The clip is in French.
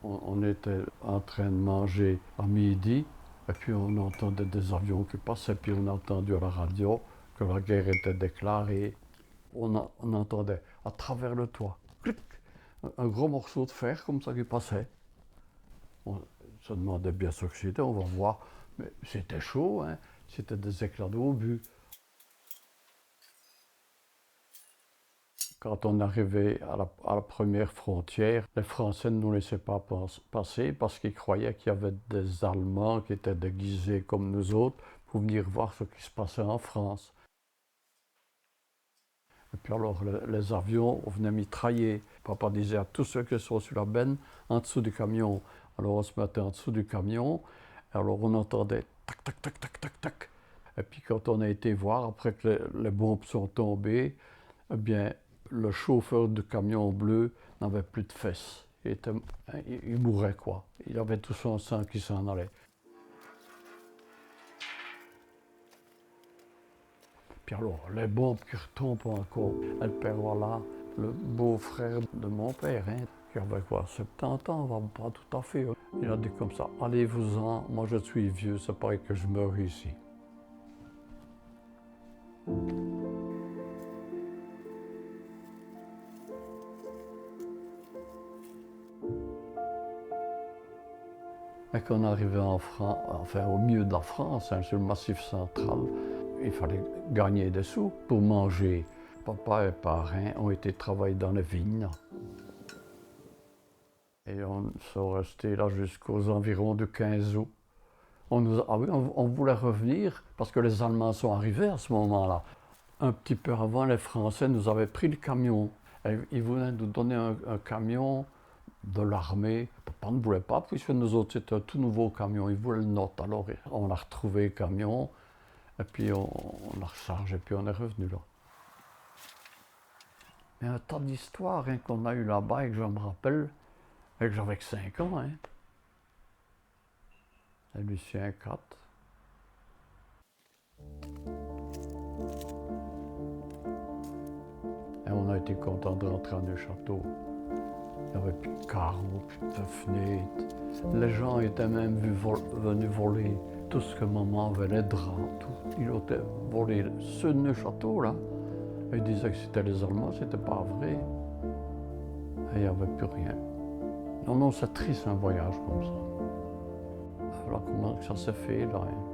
On était en train de manger à midi, et puis on entendait des avions qui passaient, puis on a entendu à la radio que la guerre était déclarée. On entendait à travers le toit, clic, un gros morceau de fer comme ça qui passait. On se demandait bien ce que c'était, on va voir. Mais c'était chaud, hein, c'était des éclats d'obus. Quand on arrivait à la première frontière, les Français ne nous laissaient pas passer parce qu'ils croyaient qu'il y avait des Allemands qui étaient déguisés comme nous autres pour venir voir ce qui se passait en France. Et puis alors les avions venaient mitrailler. Papa disait à tous ceux qui sont sur la benne, en dessous du camion. Alors on se mettait en dessous du camion, et alors on entendait tac, tac, tac, tac, tac, tac. Et puis quand on a été voir, après que les bombes sont tombées, eh bien, le chauffeur du camion bleu n'avait plus de fesses. Il mourait, quoi. Il avait tout son sang qui s'en allait. Puis alors, les bombes qui retombent encore. Et le père, voilà, le beau-frère de mon père, hein, qui avait quoi, 70 ans, on va pas tout à fait. Hein. Il a dit comme ça, allez-vous-en, moi je suis vieux, c'est pareil que je meurs ici. Et quand on arrivait en France, enfin au milieu de la France, hein, sur le Massif central, il fallait gagner des sous pour manger. Papa et parrain ont été travailler dans les vignes. Et on sont restés là jusqu'aux environs du 15 août. On voulait revenir parce que les Allemands sont arrivés à ce moment-là. Un petit peu avant, les Français nous avaient pris le camion. Et ils voulaient nous donner un camion de l'armée. Papa ne voulait pas, puisque nous autres, c'était un tout nouveau camion. Il voulait le nôtre. Alors, on a retrouvé le camion, et puis on l'a rechargé, et puis on est revenu là. Il y a un tas d'histoires hein, qu'on a eu là-bas et que je me rappelle, et que j'avais que 5 ans. Hein. Et Lucien 4. Et on a été content de rentrer à Neuchâteau. Il n'y avait plus de carreaux, plus de fenêtres. Les gens étaient même venus voler tout ce que maman avait, les draps, tout. Ils ont volé ce Neuchâteau là. Et ils disaient que c'était les Allemands, c'était pas vrai. Et il n'y avait plus rien. Non, non, c'est triste un voyage comme ça. Voilà comment ça s'est fait là. Hein.